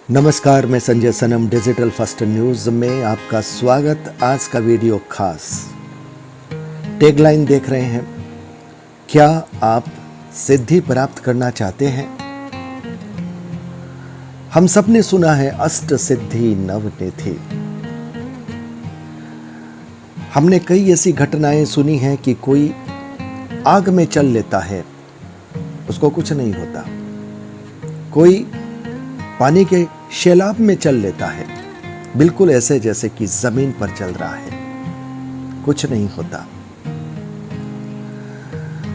नमस्कार, मैं संजय सनम digital first news में आपका स्वागत। आज का वीडियो खास टैगलाइन देख रहे हैं। क्या आप सिद्धि प्राप्त करना चाहते हैं? हम सब ने सुना है अष्ट सिद्धि नवनिधि। हमने कई ऐसी घटनाएं सुनी हैं कि कोई आग में चल लेता है, उसको कुछ नहीं होता। कोई पानी के सैलाब में चल लेता है, बिल्कुल ऐसे जैसे कि जमीन पर चल रहा है, कुछ नहीं होता।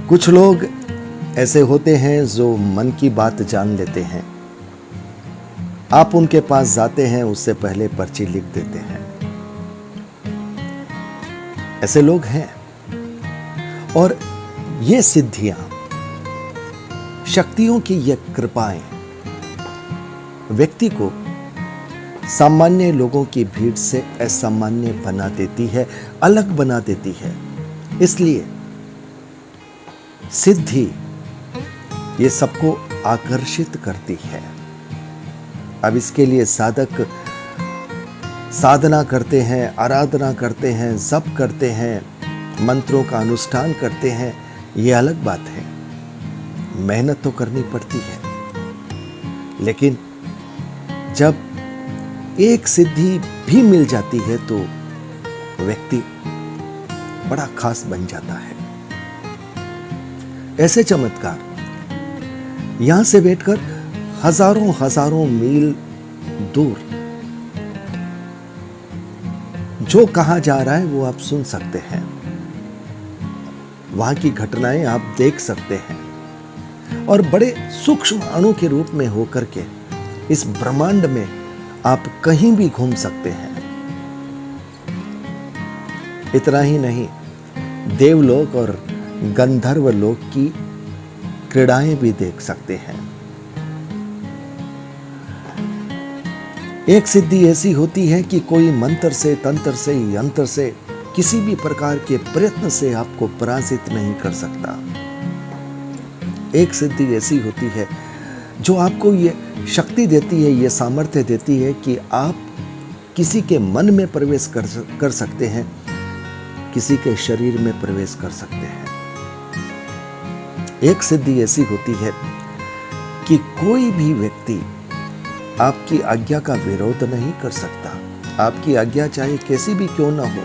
कुछ लोग ऐसे होते हैं जो मन की बात जान लेते हैं। आप उनके पास जाते हैं, उससे पहले पर्ची लिख देते हैं। ऐसे लोग हैं। और ये सिद्धियां, शक्तियों की ये कृपाएं व्यक्ति को सामान्य लोगों की भीड़ से असामान्य बना देती है, अलग बना देती है। इसलिए सिद्धि ये सबको आकर्षित करती है। अब इसके लिए साधक साधना करते हैं, आराधना करते हैं, जप करते हैं, मंत्रों का अनुष्ठान करते हैं, ये अलग बात है। मेहनत तो करनी पड़ती है। लेकिन जब एक सिद्धि भी मिल जाती है तो व्यक्ति बड़ा खास बन जाता है। ऐसे चमत्कार यहां से बैठकर हजारों हजारों मील दूर जो कहा जा रहा है वो आप सुन सकते हैं। वहां की घटनाएं आप देख सकते हैं और बड़े सूक्ष्म अणु के रूप में होकर के इस ब्रह्मांड में आप कहीं भी घूम सकते हैं। इतना ही नहीं, देवलोक और गंधर्व लोक की क्रीड़ाएं भी देख सकते हैं। एक सिद्धि ऐसी होती है कि कोई मंत्र से, तंत्र से, यंत्र से, किसी भी प्रकार के प्रयत्न से आपको पराजित नहीं कर सकता। एक सिद्धि ऐसी होती है जो आपको ये शक्ति देती है, ये सामर्थ्य देती है कि आप किसी के मन में प्रवेश कर सकते हैं, किसी के शरीर में प्रवेश कर सकते हैं। एक सिद्धि ऐसी होती है कि कोई भी व्यक्ति आपकी आज्ञा का विरोध नहीं कर सकता। आपकी आज्ञा चाहे कैसी भी क्यों ना हो,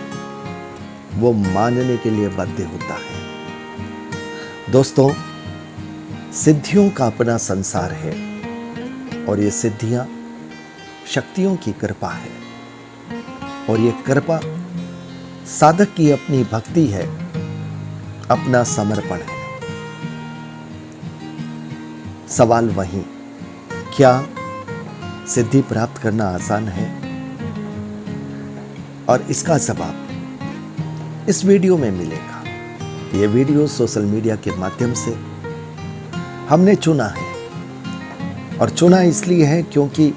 वो मानने के लिए बाध्य होता है। दोस्तों, सिद्धियों का अपना संसार है और ये सिद्धियां शक्तियों की कृपा है। और ये कृपा साधक की अपनी भक्ति है, अपना समर्पण है। सवाल वही, क्या सिद्धि प्राप्त करना आसान है? और इसका जवाब इस वीडियो में मिलेगा। ये वीडियो सोशल मीडिया के माध्यम से हमने चुना है, और चुना इसलिए है क्योंकि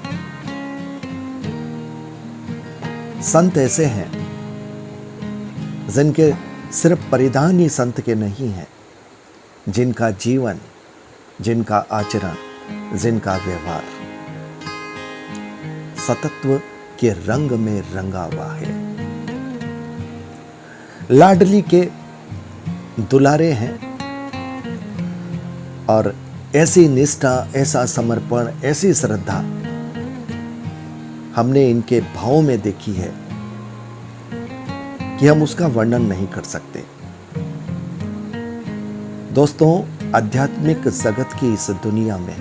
संत ऐसे हैं जिनके सिर्फ परिधान ही संत के नहीं हैं, जिनका जीवन, जिनका आचरण, जिनका व्यवहार सतत्व के रंग में रंगा हुआ है। लाडली के दुलारे हैं और ऐसी निष्ठा, ऐसा समर्पण, ऐसी श्रद्धा हमने इनके भावों में देखी है कि हम उसका वर्णन नहीं कर सकते। दोस्तों, आध्यात्मिक जगत की इस दुनिया में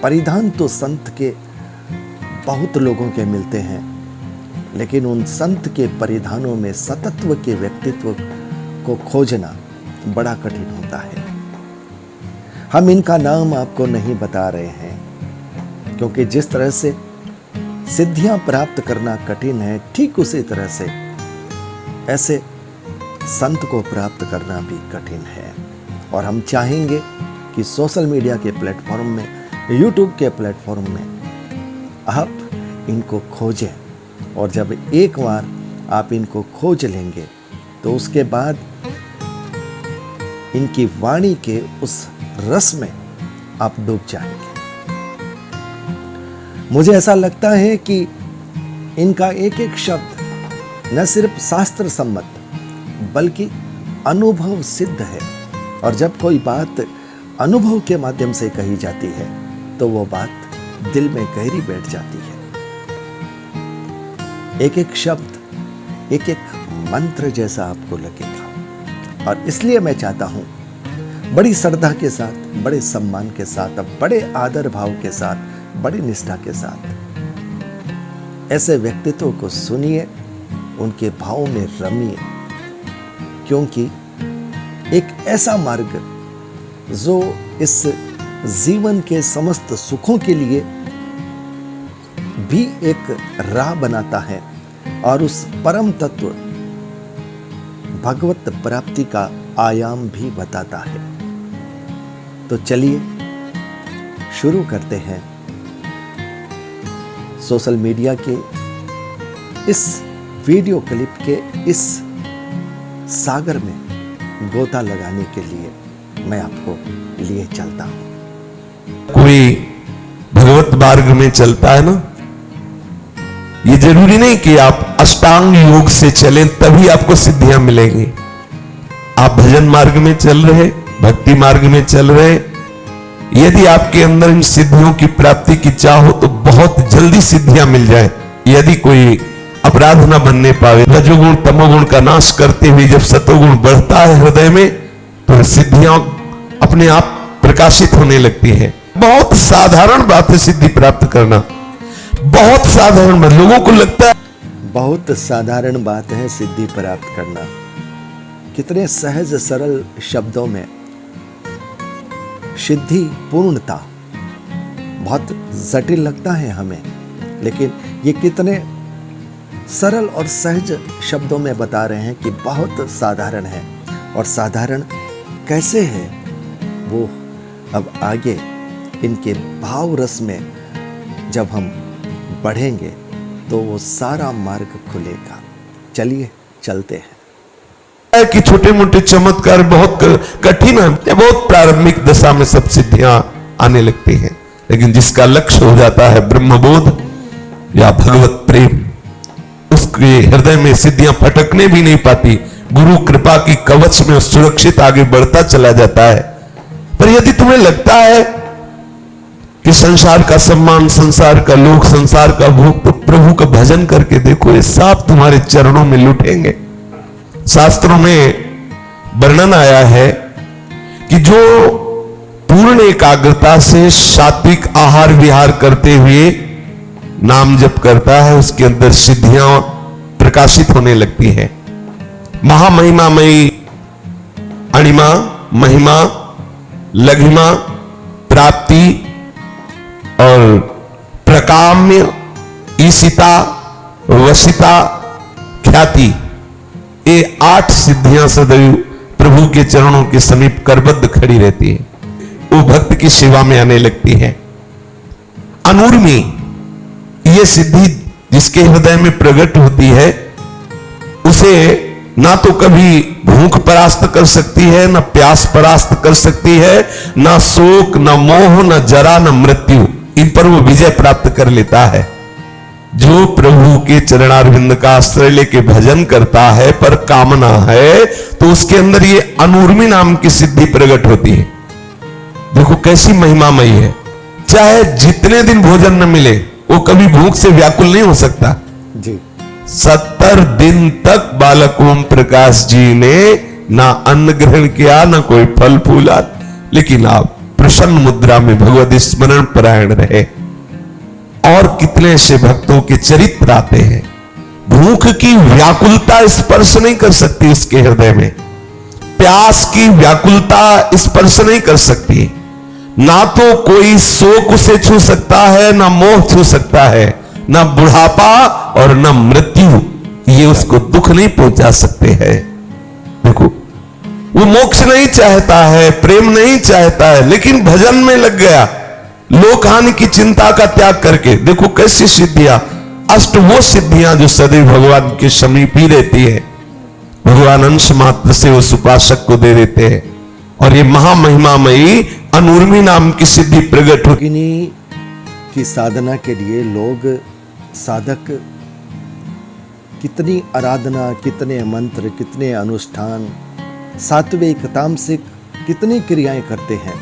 परिधान तो संत के बहुत लोगों के मिलते हैं, लेकिन उन संत के परिधानों में सतत्व के व्यक्तित्व को खोजना बड़ा कठिन होता है। हम इनका नाम आपको नहीं बता रहे हैं, क्योंकि जिस तरह से सिद्धियां प्राप्त करना कठिन है, ठीक उसी तरह से ऐसे संत को प्राप्त करना भी कठिन है। और हम चाहेंगे कि सोशल मीडिया के प्लेटफॉर्म में, यूट्यूब के प्लेटफॉर्म में आप इनको खोजें। और जब एक बार आप इनको खोज लेंगे तो उसके बाद इनकी वाणी के उस रस में आप डूब जाएंगे। मुझे ऐसा लगता है कि इनका एक एक शब्द न सिर्फ शास्त्र सम्मत बल्कि अनुभव सिद्ध है, और जब कोई बात अनुभव के माध्यम से कही जाती है तो वो बात दिल में गहरी बैठ जाती है। एक एक शब्द एक एक मंत्र जैसा आपको लगेगा, और इसलिए मैं चाहता हूं बड़ी श्रद्धा के साथ, बड़े सम्मान के साथ, बड़े आदर भाव के साथ, बड़ी निष्ठा के साथ ऐसे व्यक्तित्व को सुनिए, उनके भाव में रमिए, क्योंकि एक ऐसा मार्ग जो इस जीवन के समस्त सुखों के लिए भी एक राह बनाता है और उस परम तत्व भगवत प्राप्ति का आयाम भी बताता है। तो चलिए शुरू करते हैं सोशल मीडिया के इस वीडियो क्लिप के इस सागर में गोता लगाने के लिए मैं आपको लिए चलता हूं। कोई भगवत मार्ग में चलता है ना, ये जरूरी नहीं कि आप अष्टांग योग से चलें तभी आपको सिद्धियां मिलेंगी। आप भजन मार्ग में चल रहे, भक्ति मार्ग में चल रहे, यदि आपके अंदर इन सिद्धियों की प्राप्ति की चाह हो तो बहुत जल्दी सिद्धियां मिल जाए। यदि कोई अपराध न बनने पावे, रजोगुण तमोगुण का नाश करते हुए जब सतोगुण बढ़ता है हृदय में, तो सिद्धियां अपने आप प्रकाशित होने लगती है। बहुत साधारण बात है सिद्धि प्राप्त करना, बहुत साधारण बात। लोगों को लगता है बहुत साधारण बात है सिद्धि प्राप्त करना। कितने सहज सरल शब्दों में सिद्धि पूर्णता, बहुत जटिल लगता है हमें, लेकिन ये कितने सरल और सहज शब्दों में बता रहे हैं कि बहुत साधारण है। और साधारण कैसे है वो अब आगे इनके भाव रस में जब हम बढ़ेंगे तो वो सारा मार्ग खुलेगा। चलिए चलते हैं। कि छोटे मोटे चमत्कार बहुत कठिन है, बहुत प्रारंभिक दशा में सब सिद्धियां आने लगती हैं, लेकिन जिसका लक्ष्य हो जाता है ब्रह्मबोध या भगवत प्रेम, उसके हृदय में सिद्धियां फटकने भी नहीं पाती। गुरु कृपा की कवच में सुरक्षित आगे बढ़ता चला जाता है। पर यदि तुम्हें लगता है कि संसार का सम्मान, संसार का लोक, संसार का भोग, तो प्रभु का भजन करके देखो, ये सब तुम्हारे चरणों में लुटेंगे। शास्त्रों में वर्णन आया है कि जो पूर्ण एकाग्रता से सात्विक आहार विहार करते हुए नाम जप करता है, उसके अंदर सिद्धियां प्रकाशित होने लगती है। महामहिमामयी अणिमा, महिमा, लघिमा, प्राप्ति और प्रकाम्य, ईशिता, वशिता, ख्याति, ये 8 सिद्धियां सदैव प्रभु के चरणों के समीप करबद्ध खड़ी रहती है। वो भक्त की सेवा में आने लगती है। अनूर्मी, ये सिद्धि जिसके हृदय में प्रकट होती है, उसे ना तो कभी भूख परास्त कर सकती है, ना प्यास परास्त कर सकती है, ना शोक, ना मोह, ना जरा, ना मृत्यु, इन पर वो विजय प्राप्त कर लेता है। जो प्रभु के चरणारविंद का आश्रय लेके भजन करता है पर कामना है, तो उसके अंदर ये अनूर्मी नाम की सिद्धि प्रकट होती है। देखो कैसी महिमामयी है। चाहे जितने दिन भोजन न मिले, वो कभी भूख से व्याकुल नहीं हो सकता जी। 70 दिन तक बालक ओम प्रकाश जी ने ना अन्न ग्रहण किया, ना कोई फल फूला, लेकिन आप प्रसन्न मुद्रा में भगवत स्मरण परायण रहे। और कितने से भक्तों के चरित्र आते हैं। भूख की व्याकुलता स्पर्श नहीं कर सकती उसके हृदय में, प्यास की व्याकुलता स्पर्श नहीं कर सकती, ना तो कोई शोक उसे छू सकता है, ना मोह छू सकता है, ना बुढ़ापा और ना मृत्यु, ये उसको दुख नहीं पहुंचा सकते हैं। देखो, वो मोक्ष नहीं चाहता है, प्रेम नहीं चाहता है, लेकिन भजन में लग गया, लोक हानि की चिंता का त्याग करके। देखो कैसी सिद्धियां, अष्ट वो सिद्धियां जो सदैव भगवान के समीप ही रहती है। भगवान अंश मात्र से उस उपासक को दे देते हैं। और ये महामहिमामयी अनूर्मी नाम की सिद्धि प्रकट होगी। कि साधना के लिए लोग, साधक कितनी आराधना, कितने मंत्र, कितने अनुष्ठान, सात्विक तामसिक कितनी क्रियाएं करते हैं,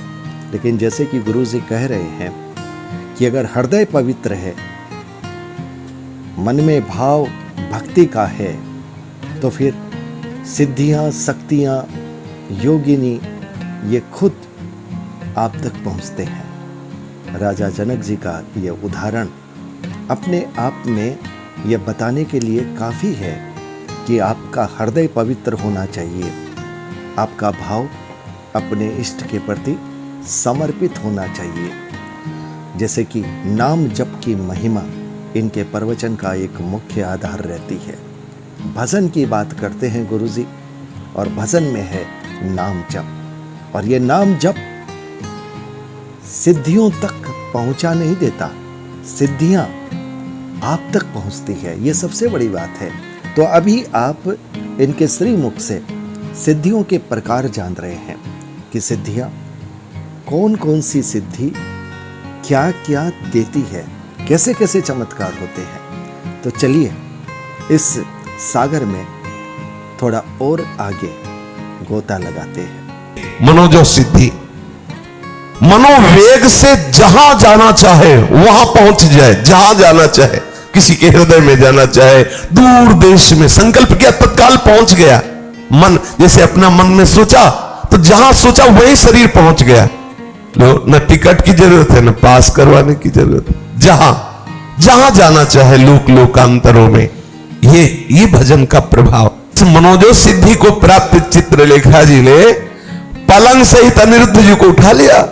लेकिन जैसे कि गुरु जी कह रहे हैं कि अगर हृदय पवित्र है, मन में भाव भक्ति का है, तो फिर सिद्धियां, शक्तियां, योगिनी ये खुद आप तक पहुंचते हैं। राजा जनक जी का ये उदाहरण अपने आप में यह बताने के लिए काफ़ी है कि आपका हृदय पवित्र होना चाहिए, आपका भाव अपने इष्ट के प्रति समर्पित होना चाहिए। जैसे कि नाम जप की महिमा इनके प्रवचन का एक मुख्य आधार रहती है। भजन की बात करते हैं गुरु जी, और भजन में है नाम जप, और ये नाम जप सिद्धियों तक पहुंचा नहीं देता, सिद्धियां आप तक पहुंचती है, ये सबसे बड़ी बात है। तो अभी आप इनके श्रीमुख से सिद्धियों के प्रकार जान रहे हैं कि सिद्धियां कौन कौन सी सिद्धि क्या क्या देती है, कैसे कैसे चमत्कार होते हैं। तो चलिए इस सागर में थोड़ा और आगे गोता लगाते हैं। मनोजो सिद्धि, मनोवेग से जहां जाना चाहे वहां पहुंच जाए, जहां जाना चाहे, किसी के हृदय में जाना चाहे, दूर देश में संकल्प किया तत्काल पहुंच गया। मन जैसे अपना मन में सोचा तो जहां सोचा वही शरीर पहुंच गया। लो, न टिकट की जरूरत है, न पास करवाने की जरूरत है, जहां जहां जाना चाहे लोक लोकांतरों में। ये भजन का प्रभाव। मनोजो सिद्धि को प्राप्त चित्रलेखा जी ने पलंग सहित अनिरुद्ध जी को उठा लिया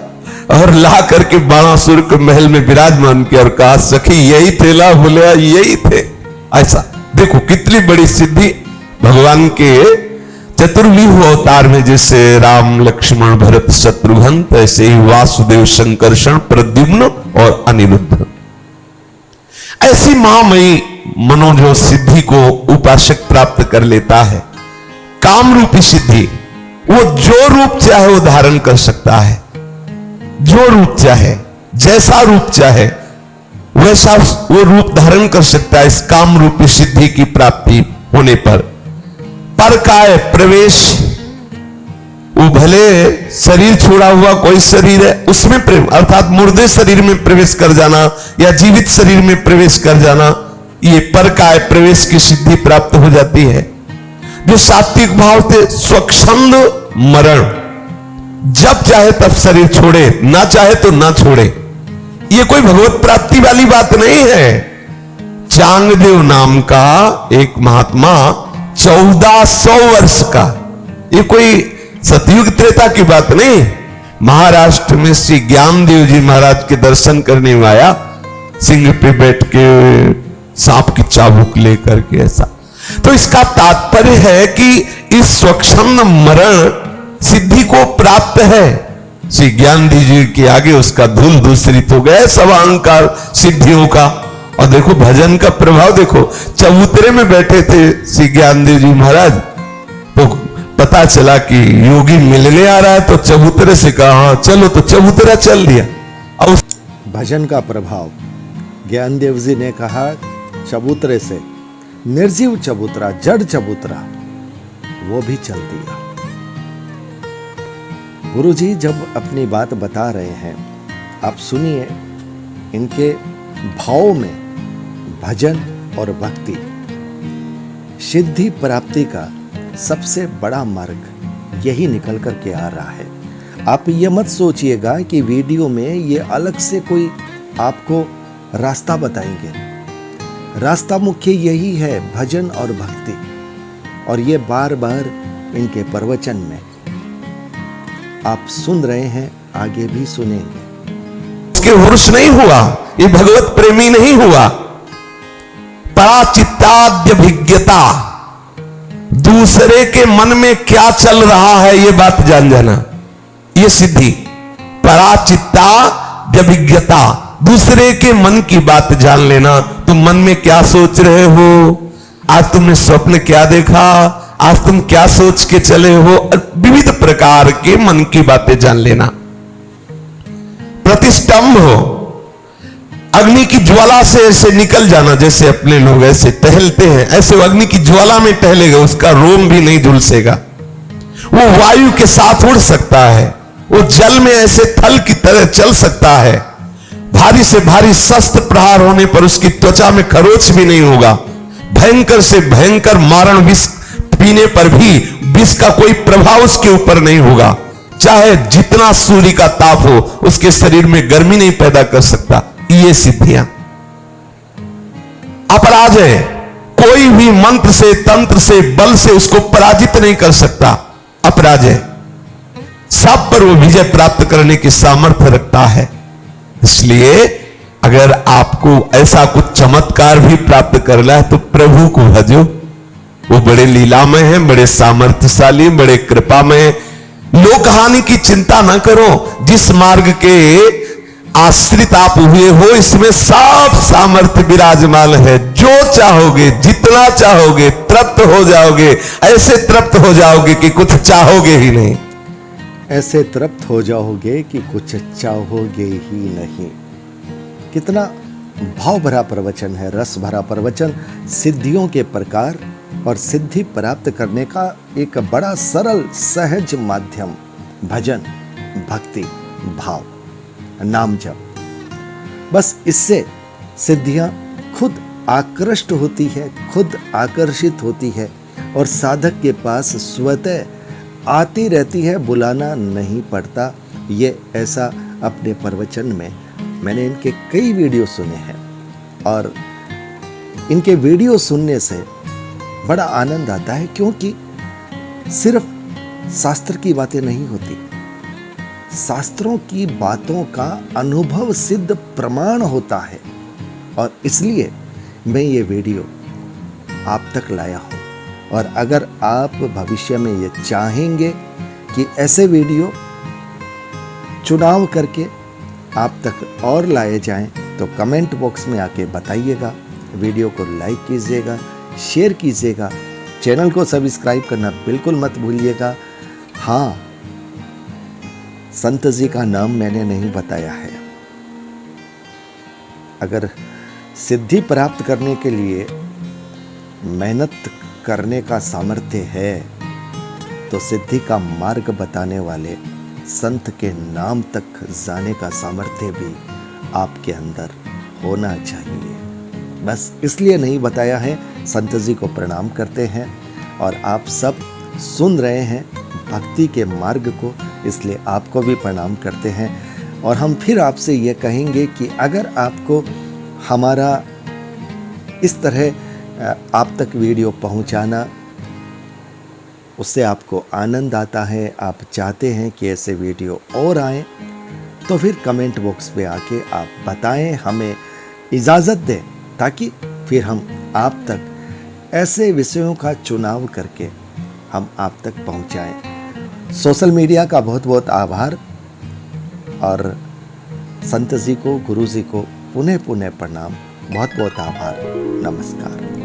और ला करके बाणासुर के महल में विराजमान किया और कहा, सखी यही थे, ला बोलिया यही थे। ऐसा देखो कितनी बड़ी सिद्धि भगवान के चतुर्व्यूह अवतार में, जैसे राम लक्ष्मण भरत शत्रुघ्न, ऐसे ही वासुदेव संकर्षण प्रद्युम्न और अनिरुद्ध। ऐसी महामयी मनोजो सिद्धि को उपासक प्राप्त कर लेता है। काम रूपी सिद्धि, वो जो रूप चाहे वो धारण कर सकता है, जो रूप चाहे, जैसा रूप चाहे वैसा वो रूप धारण कर सकता है। इस काम रूपी सिद्धि की प्राप्ति होने पर काय प्रवेश, वो भले शरीर छोड़ा हुआ कोई शरीर है उसमें प्रेम, अर्थात मुर्दे शरीर में प्रवेश कर जाना या जीवित शरीर में प्रवेश कर जाना, ये परकाय प्रवेश की सिद्धि प्राप्त हो जाती है। जो सात्विक भाव से स्वच्छंद मरण, जब चाहे तब शरीर छोड़े, ना चाहे तो ना छोड़े, ये कोई भगवत प्राप्ति वाली बात नहीं है। चांगदेव नाम का एक महात्मा 1400 वर्ष का, ये कोई सतयुग त्रेता की बात नहीं, महाराष्ट्र में श्री ज्ञानदेव जी महाराज के दर्शन करने में आया, सिंह पे बैठ के सांप की चाबुक लेकर के। ऐसा तो इसका तात्पर्य है कि इस स्वच्छंद मरण सिद्धि को प्राप्त है। श्री ज्ञानदेव जी के आगे उसका धूल दूसरित हो गया सब अहंकार सिद्धियों का। और देखो भजन का प्रभाव देखो, चबूतरे में बैठे थे श्री ज्ञानदेव जी महाराज, तो पता चला कि योगी मिलने आ रहा है, तो चबूतरे से कहा हाँ चलो, तो चबूतरा चल दिया। और भजन का प्रभाव, ज्ञानदेव जी ने कहा चबूतरे से, निर्जीव चबूतरा, जड़ चबूतरा, वो भी चल दिया। गुरुजी जब अपनी बात बता रहे हैं, आप सुनिए, इनके भाव में भजन और भक्ति सिद्धि प्राप्ति का सबसे बड़ा मार्ग यही निकल कर के आ रहा है। आप ये मत सोचिएगा कि वीडियो में ये अलग से कोई आपको रास्ता बताएंगे। रास्ता मुख्य यही है, भजन और भक्ति, और ये बार बार इनके प्रवचन में आप सुन रहे हैं, आगे भी सुनेंगे। उसके हर्ष नहीं हुआ, ये भगवत प्रेमी नहीं हुआ। पराचित्ताद्यभिज्ञता, दूसरे के मन में क्या चल रहा है ये बात जान जाना, ये सिद्धि। पराचित्ताद्यभिज्ञता, दूसरे के मन की बात जान लेना। तुम मन में क्या सोच रहे हो, आज तुमने स्वप्न क्या देखा, आज तुम क्या सोच के चले हो, विविध प्रकार के मन की बातें जान लेना। प्रतिष्ठम्भ हो, अग्नि की ज्वाला से ऐसे निकल जाना, जैसे अपने लोग ऐसे टहलते हैं, ऐसे वो अग्नि की ज्वाला में टहलेगा, उसका रोम भी नहीं झुलसेगा। वो वायु के साथ उड़ सकता है, वो जल में ऐसे थल की तरह चल सकता है। भारी से भारी शस्त्र प्रहार होने पर उसकी त्वचा में खरोच भी नहीं होगा। भयंकर से भयंकर मारण विष पीने पर भी विष का कोई प्रभाव उसके ऊपर नहीं होगा। चाहे जितना सूर्य का ताप हो, उसके शरीर में गर्मी नहीं पैदा कर सकता। ये सिद्धियां अपराजय, कोई भी मंत्र से, तंत्र से, बल से उसको पराजित नहीं कर सकता। अपराजय, सब पर वो विजय प्राप्त करने की सामर्थ्य रखता है। इसलिए अगर आपको ऐसा कुछ चमत्कार भी प्राप्त करना है तो प्रभु को भजो। वो बड़े लीलामय हैं, बड़े सामर्थ्यशाली, बड़े कृपामय हैं। लोक हानि की चिंता ना करो। जिस मार्ग के आश्रित आप हुए हो, इसमें सब सामर्थ्य विराजमान है। जो चाहोगे, जितना चाहोगे, तृप्त हो जाओगे। ऐसे तृप्त हो जाओगे कि कुछ चाहोगे ही नहीं। ऐसे तृप्त हो जाओगे कि कुछ चाहोगे ही नहीं। कितना भाव भरा प्रवचन है, रस भरा प्रवचन। सिद्धियों के प्रकार और सिद्धि प्राप्त करने का एक बड़ा सरल सहज माध्यम भजन, भक्ति, भाव, नाम जप। बस इससे सिद्धियां खुद आकृष्ट होती है, खुद आकर्षित होती है और साधक के पास स्वतः आती रहती है, बुलाना नहीं पड़ता। ये ऐसा अपने प्रवचन में मैंने इनके कई वीडियो सुने हैं और इनके वीडियो सुनने से बड़ा आनंद आता है, क्योंकि सिर्फ शास्त्र की बातें नहीं होती, शास्त्रों की बातों का अनुभव सिद्ध प्रमाण होता है। और इसलिए मैं ये वीडियो आप तक लाया हूं। और अगर आप भविष्य में ये चाहेंगे कि ऐसे वीडियो चुनाव करके आप तक और लाए जाएं, तो कमेंट बॉक्स में आके बताइएगा। वीडियो को लाइक कीजिएगा, शेयर कीजिएगा, चैनल को सब्सक्राइब करना बिल्कुल मत भूलिएगा। हाँ, संत जी का नाम मैंने नहीं बताया है। अगर सिद्धि प्राप्त करने के लिए मेहनत करने का सामर्थ्य है तो सिद्धि का मार्ग बताने वाले संत के नाम तक जाने का सामर्थ्य भी आपके अंदर होना चाहिए। बस इसलिए नहीं बताया है। संत जी को प्रणाम करते हैं और आप सब सुन रहे हैं भक्ति के मार्ग को, इसलिए आपको भी प्रणाम करते हैं। और हम फिर आपसे ये कहेंगे कि अगर आपको हमारा इस तरह आप तक वीडियो पहुंचाना, उससे आपको आनंद आता है, आप चाहते हैं कि ऐसे वीडियो और आएँ, तो फिर कमेंट बॉक्स पे आके आप बताएं, हमें इजाज़त दें, ताकि फिर हम आप तक ऐसे विषयों का चुनाव करके हम आप तक पहुंचाएं। सोशल मीडिया का बहुत बहुत आभार और संत जी को, गुरु जी को पुनः पुनः प्रणाम, बहुत बहुत आभार, नमस्कार।